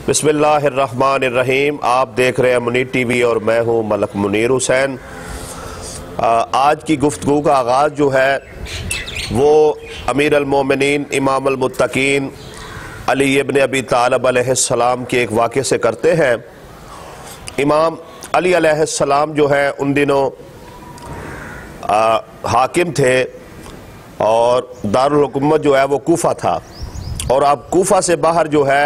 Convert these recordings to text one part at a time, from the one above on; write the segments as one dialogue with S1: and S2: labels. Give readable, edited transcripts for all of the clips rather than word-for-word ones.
S1: बिस्मिल्लाहिर्रहमानिर्रहीम। आप देख रहे हैं मुनीर टीवी और मैं हूं मलक मुनीर हुसैन। आज की गुफ्तगू का आगाज़ जो है वो अमीर अल मोमिनीन इमाम अल मुत्तकीन अली इब्न अबी तालिब अलैहिस्सलाम के एक वाक़े से करते हैं। इमाम अली अलैहिस्सलाम जो है उन दिनों हाकिम थे और दारुल हुकूमत जो है वो कूफा था, और आप कूफा से बाहर जो है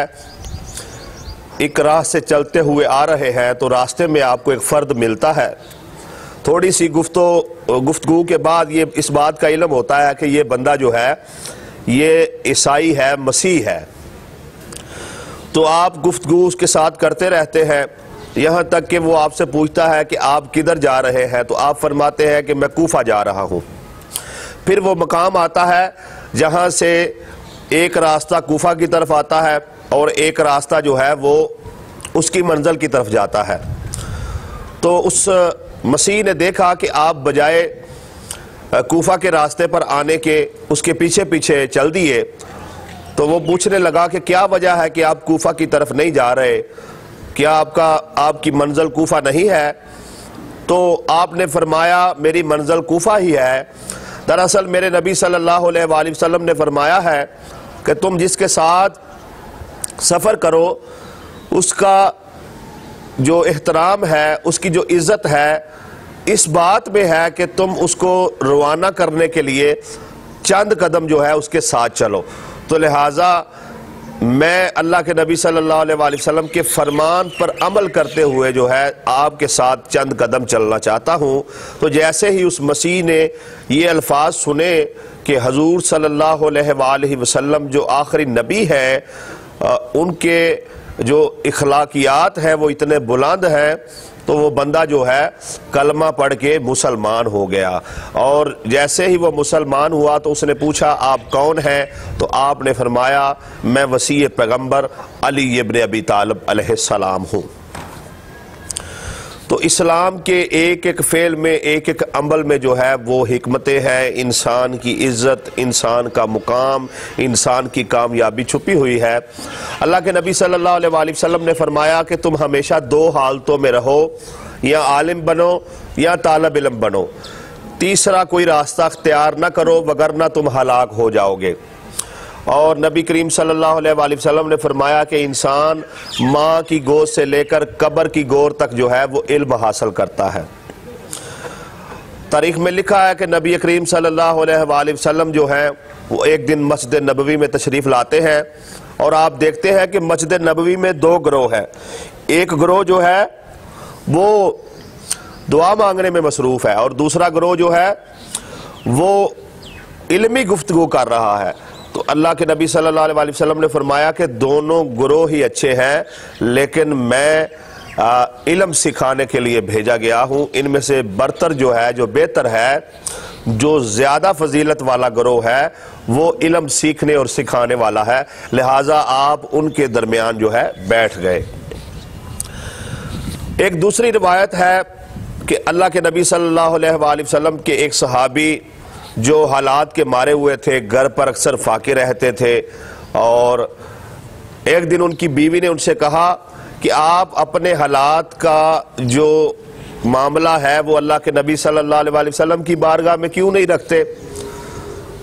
S1: एक राह से चलते हुए आ रहे हैं तो रास्ते में आपको एक फ़र्द मिलता है। थोड़ी सी गुफ्तगू के बाद ये इस बात का इल्म होता है कि ये बंदा जो है ये ईसाई है, मसीह है। तो आप गुफ्तगू उसके साथ करते रहते हैं यहाँ तक कि वो आपसे पूछता है कि आप किधर जा रहे हैं, तो आप फरमाते हैं कि मैं कूफा जा रहा हूँ। फिर वो मकाम आता है जहाँ से एक रास्ता कूफा की तरफ आता है और एक रास्ता जो है वो उसकी मंजिल की तरफ जाता है। तो उस मसीह ने देखा कि आप बजाय कूफा के रास्ते पर आने के उसके पीछे पीछे चल दिए, तो वो पूछने लगा कि क्या वजह है कि आप कूफा की तरफ नहीं जा रहे, क्या आपकी मंजिल कूफा नहीं है? तो आपने फरमाया मेरी मंजिल कूफा ही है। दरअसल मेरे नबी सल्लल्लाहु अलैहि वसल्लम ने फरमाया है कि तुम जिसके साथ सफ़र करो उसका जो एहतराम है, उसकी जो इज़्ज़त है, इस बात में है कि तुम उसको रवाना करने के लिए चंद कदम जो है उसके साथ चलो। तो लिहाजा मैं अल्लाह के नबी सल्लल्लाहु अलैहि वसल्लम के फरमान पर अमल करते हुए जो है आपके साथ चंद कदम चलना चाहता हूँ। तो जैसे ही उस मसीह ने ये अल्फाज सुने कि हजूर सल्लल्लाहु अलैहि वसल्लम जो आखिरी नबी है, उनके जो इखलाकियात है वो इतने बुलंद हैं, तो वो बंदा जो है कलमा पढ़ के मुसलमान हो गया। और जैसे ही वो मुसलमान हुआ तो उसने पूछा आप कौन हैं? तो आपने फरमाया मैं वसी पैगंबर अली इब्न अबी तालिब अलैहिस्सलाम हूँ। तो इस्लाम के एक एक फ़ेल में, एक एक अमल में जो है वो हिकमतें हैं। इंसान की इज़्ज़त, इंसान का मुकाम, इंसान की कामयाबी छुपी हुई है। अल्लाह के नबी सल्लल्लाहु अलैहि वसल्लम ने फरमाया कि तुम हमेशा दो हालतों में रहो, या आलिम बनो या तालिब इल्म बनो, तीसरा कोई रास्ता अख्तियार न करो वगरना तुम हलाक हो जाओगे। और नबी करीम सल्लल्लाहु अलैहि वसल्लम ने फरमाया कि इंसान माँ की गोद से लेकर कब्र की गोद तक जो है वो इल्म हासिल करता है। तारीख में लिखा है कि नबी करीम सल्लल्लाहु अलैहि वसल्लम जो है वो एक दिन मस्जिद नबवी में तशरीफ़ लाते हैं और आप देखते हैं कि मस्जिद नबवी में दो गिरोह हैं। एक गिरोह जो है वो दुआ मांगने में मसरूफ़ है और दूसरा गिरोह जो है वो इल्मी गुफ्तगू कर रहा है। तो अल्लाह के नबी सल्लल्लाहु अलैहि वसल्लम ने फरमाया कि दोनों गिरोह ही अच्छे हैं, लेकिन मैं इल्म सिखाने के लिए भेजा गया हूँ। इनमें से बरतर जो है, जो बेहतर है, जो ज़्यादा फजीलत वाला गिरोह है वो इल्म सीखने और सिखाने वाला है। लिहाजा आप उनके दरमियान जो है बैठ गए। एक दूसरी रिवायत है कि अल्लाह के नबी सल्लल्लाहु अलैहि वसल्लम के एक सहाबी जो हालात के मारे हुए थे, घर पर अक्सर फाके रहते थे, और एक दिन उनकी बीवी ने उनसे कहा कि आप अपने हालात का जो मामला है वो अल्लाह के नबी सल्लल्लाहु अलैहि वसल्लम की बारगाह में क्यों नहीं रखते?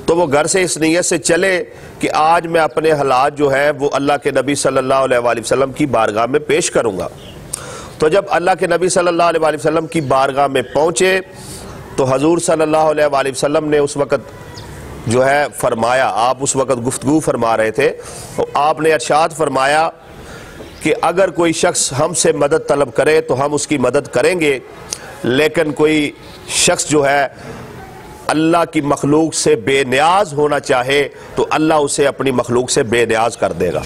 S1: तो वो घर से इस नीयत से चले कि आज मैं अपने हालात जो है वो अल्लाह के नबी सल्लल्लाहु अलैहि वसल्लम की बारगाह में पेश करूँगा। तो जब अल्लाह के नबी सल्लल्लाहु अलैहि वसल्लम की बारगाह में पहुँचे तो हजूर सल्लल्लाहु अलैहि वसल्लम ने उस वक़्त जो है फरमाया, आप उस वक़्त गुफ्तगू फरमा रहे थे, तो आपने इरशाद फरमाया कि अगर कोई शख्स हमसे मदद तलब करे तो हम उसकी मदद करेंगे, लेकिन कोई शख्स जो है अल्लाह की मखलूक से बेनियाज होना चाहे तो अल्लाह उसे अपनी मखलूक से बेनियाज कर देगा।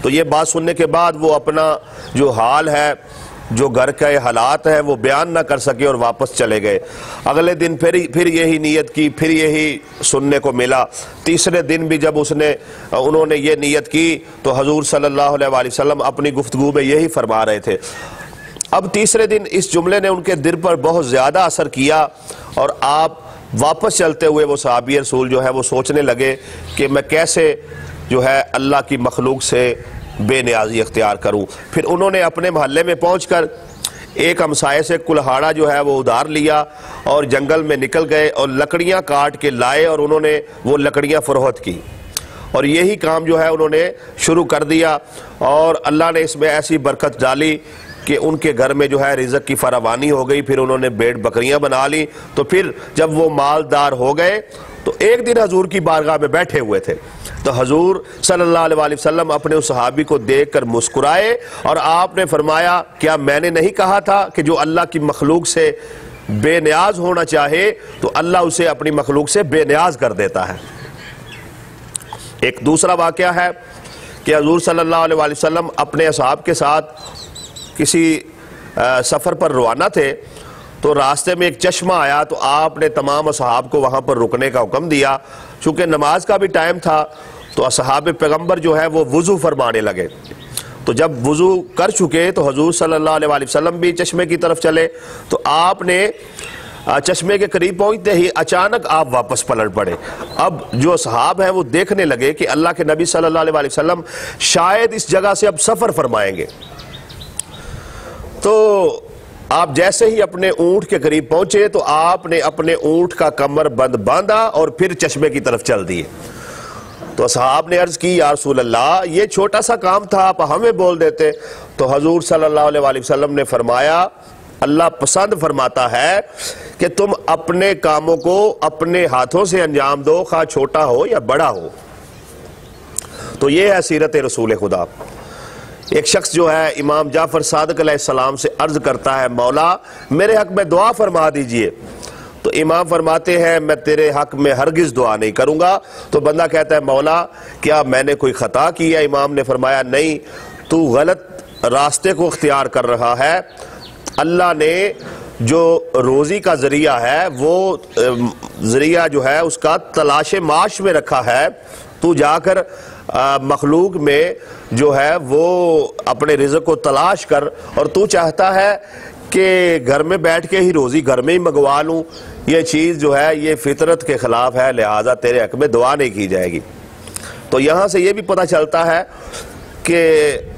S1: तो ये बात सुनने के बाद वो अपना जो हाल है, जो घर के हालात है वो बयान ना कर सके और वापस चले गए। अगले दिन फिर यही नीयत की, फिर यही सुनने को मिला। तीसरे दिन भी जब उन्होंने ये नीयत की तो हजूर सल्लल्लाहु अलैहि वसल्लम अपनी गुफ्तगू में यही फरमा रहे थे। अब तीसरे दिन इस जुमले ने उनके दिल पर बहुत ज़्यादा असर किया और आप वापस चलते हुए वो सहाबी रसूल जो है वो सोचने लगे कि मैं कैसे जो है अल्लाह की मखलूक से बेनियाजी इख्तियार करूं। फिर उन्होंने अपने मोहल्ले में पहुंचकर एक हमसाये से कुल्हाड़ा जो है वो उधार लिया और जंगल में निकल गए और लकड़ियां काट के लाए और उन्होंने वो लकड़ियां फरोख्त की और यही काम जो है उन्होंने शुरू कर दिया। और अल्लाह ने इसमें ऐसी बरकत डाली कि उनके घर में जो है रिज़्क़ की फरावानी हो गई। फिर उन्होंने भेड़ बकरियां बना ली। तो फिर जब वो मालदार हो गए तो एक दिन हजूर की बारगाह में बैठे हुए थे तो हजूर सल्लल्लाहु अलैहि वसल्लम अपने उस सहाबी को देखकर मुस्कुराए और आपने फरमाया, क्या मैंने नहीं कहा था कि जो अल्लाह की मखलूक से बेनियाज होना चाहे तो अल्लाह उसे अपनी मखलूक से बेनियाज कर देता है। एक दूसरा वाक़या है कि हजूर सल्लल्लाहु अलैहि वसल्लम अपने असहाब के साथ किसी सफ़र पर रवाना थे तो रास्ते में एक चश्मा आया तो आपने तमाम असहाब को वहाँ पर रुकने का हुक्म दिया। चूँकि नमाज का भी टाइम था तो असहाब पैगम्बर जो है वो वज़ू फरमाने लगे। तो जब वज़ू कर चुके तो हजूर सल्लल्लाहु अलैहि वसल्लम भी चश्मे की तरफ चले तो आपने चश्मे के करीब पहुंचते ही अचानक आप वापस पलट पड़े। अब जो सहाब हैं वो देखने लगे कि अल्लाह के नबी सल्लल्लाहु अलैहि वसल्लम शायद इस जगह से अब सफ़र फरमाएंगे। तो आप जैसे ही अपने ऊंट के करीब पहुंचे तो आपने अपने ऊंट का कमर बंद बांधा और फिर चश्मे की तरफ चल दिए। तो सहाब ने अर्ज की, या रसूल अल्लाह, ये छोटा सा काम था, आप हमें बोल देते। तो हजूर सल्लल्लाहु अलैहि वसल्लम ने फरमाया, अल्लाह पसंद फरमाता है कि तुम अपने कामों को अपने हाथों से अंजाम दो, खा छोटा हो या बड़ा हो। तो ये है सीरत रसूल खुदा। एक शख्स जो है इमाम जाफर सादिक अलैहिस्सलाम से अर्ज करता है, मौला मेरे हक में दुआ फरमा दीजिए। तो इमाम फरमाते हैं, मैं तेरे हक में हरगिज दुआ नहीं करूंगा। तो बंदा कहता है, मौला क्या मैंने कोई खता की है? इमाम ने फरमाया, नहीं, तू गलत रास्ते को इख्तियार कर रहा है। अल्लाह ने जो रोज़ी का ज़रिया है वो ज़रिया जो है उसका तलाश माश में रखा है। तू जाकर मखलूक में जो है वो अपने रिज़्क़ को तलाश कर और तू चाहता है कि घर में बैठ के ही रोज़ी घर में ही मंगवा लूँ। ये चीज़ जो है ये फितरत के ख़िलाफ़ है, लिहाजा तेरे हक़ में दुआ नहीं की जाएगी। तो यहाँ से ये भी पता चलता है कि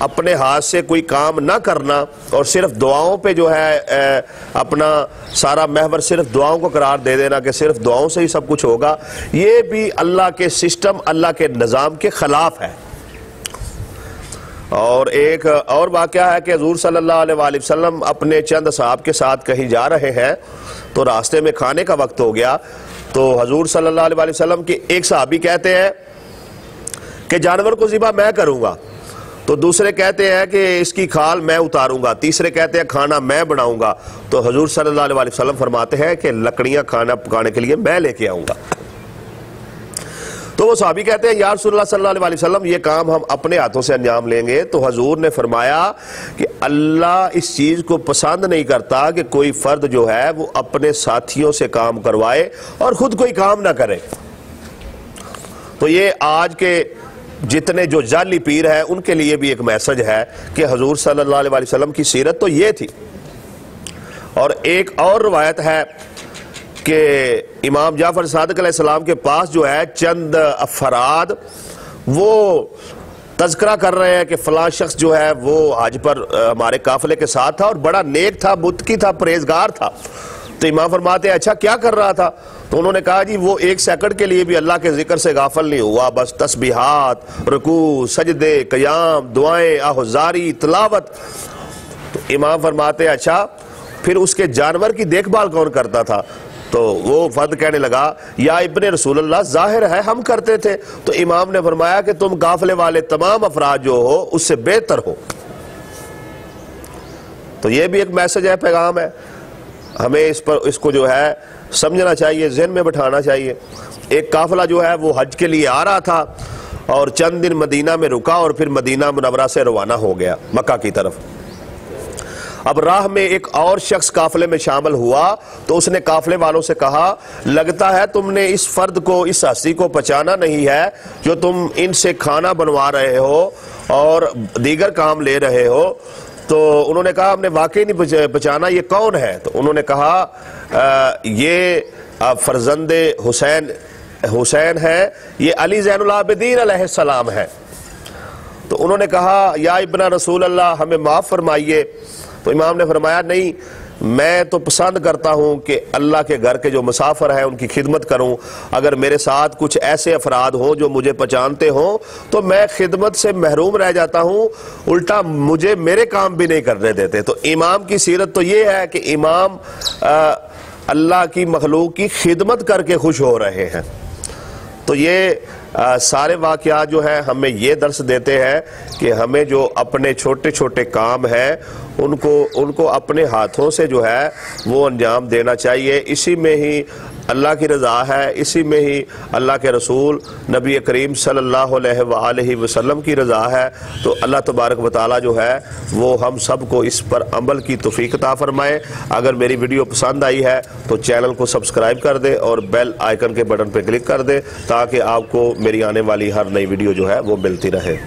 S1: अपने हाथ से कोई काम ना करना और सिर्फ दुआओं पे जो है अपना सारा महवर सिर्फ दुआओं को करार दे देना कि सिर्फ दुआओं से ही सब कुछ होगा, ये भी अल्लाह के सिस्टम, अल्लाह के निज़ाम के ख़िलाफ़ है। और एक और वाक़या है कि हज़ूर सल्लल्लाहु अलैहि वसल्लम अपने चंद साहब के साथ कहीं जा रहे हैं तो रास्ते में खाने का वक्त हो गया। तो हज़ूर सल्लल्लाहु अलैहि वसल्लम के एक सहाबी कहते हैं कि जानवर को ज़िबा मैं करूँगा। तो दूसरे कहते हैं कि इसकी खाल मैं उतारूंगा। तीसरे कहते हैं खाना मैं बनाऊंगा। तो हजूर सल्लल्लाहु अलैहि वसल्लम फरमाते हैं कि लकड़ियां खाना पकाने के लिए मैं लेके आऊंगा। तो वो सहाबी कहते हैं, या रसूलल्लाह सल्लल्लाहु अलैहि वसल्लम, ये काम हम अपने हाथों से अंजाम लेंगे। तो हजूर ने फरमाया कि अल्लाह इस चीज़ को पसंद नहीं करता कि कोई फ़र्द जो है वो अपने साथियों से काम करवाए और ख़ुद कोई काम ना करे। तो ये आज के जितने जो जाली पीर हैं उनके लिए भी एक मैसेज है कि हजूर सल्लल्लाहु अलैहि वसल्लम की सीरत तो ये थी। और एक और रवायत है कि इमाम जाफर सादिक अलैहिस्सलाम के पास जो है चंद अफराद वो तज़किरा कर रहे हैं कि फ़लाँ शख्स जो है वो हज पर हमारे काफ़िले के साथ था और बड़ा नेक था, मुत्तकी था, परहेजगार था। तो इमाम फरमाते हैं, अच्छा क्या कर रहा था? तो उन्होंने कहा, जी वो एक सेकंड के लिए भी अल्लाह के जिक्र से गाफिल नहीं हुआ, बस तस्बीहात, रुकू, सजदे, क़याम, दुआएं, आहुज़ारी, तिलावत। तो इमाम फरमाते हैं, अच्छा फिर उसके जानवर की देखभाल कौन करता था? तो वो फर्द कहने लगा, या इब्ने रसूलल्लाह, ज़ाहिर है हम करते थे। तो इमाम ने फरमाया कि तुम काफिले वाले तमाम अफराद जो हो उससे बेहतर हो। तो ये भी एक मैसेज है, पैगाम है, हमें इसको जो है समझना चाहिए, ज़हन में बैठाना चाहिए। एक काफिला जो है वो हज के लिए आ रहा था और चंद दिन मदीना में रुका और फिर मदीना मुनव्वरा से रवाना हो गया मक्का की तरफ। अब राह में एक और शख्स काफिले में शामिल हुआ तो उसने काफिले वालों से कहा, लगता है तुमने इस फर्द को, इस हस्ती को पहचाना नहीं है जो तुम इनसे खाना बनवा रहे हो और दीगर काम ले रहे हो। तो उन्होंने कहा, हमने वाकई नहीं पहचाना, ये कौन है? तो उन्होंने कहा, ये फर्जंदे हुसैन है, ये अली ज़ैनुल आबिदीन अलैहिस्सलाम है। तो उन्होंने कहा या इब्न रसूल अल्लाह, हमें माफ़ फरमाइए। तो इमाम ने फरमाया नहीं, मैं तो पसंद करता हूँ कि अल्लाह के घर के जो मुसाफिर हैं उनकी खिदमत करूँ। अगर मेरे साथ कुछ ऐसे अफराद हों जो मुझे पहचानते हों तो मैं खिदमत से महरूम रह जाता हूँ, उल्टा मुझे मेरे काम भी नहीं करने देते। तो इमाम की सीरत तो ये है कि इमाम अल्लाह की मखलूक की खिदमत करके खुश हो रहे हैं। तो ये सारे वाक़यात जो है हमें ये दर्स देते हैं कि हमें जो अपने छोटे छोटे काम हैं उनको अपने हाथों से जो है वो अंजाम देना चाहिए। इसी में ही अल्लाह की रज़ा है, इसी में ही अल्लाह के रसूल नबी करीम सल्लल्लाहु अलैहि वसल्लम की रज़ा है। तो अल्लाह तबारक व तआला जो है वो हम सब को इस पर अमल की तौफीक अता फरमाए। अगर मेरी वीडियो पसंद आई है तो चैनल को सब्सक्राइब कर दे और बेल आइकन के बटन पर क्लिक कर दे ताकि आपको मेरी आने वाली हर नई वीडियो जो है वो मिलती रहे।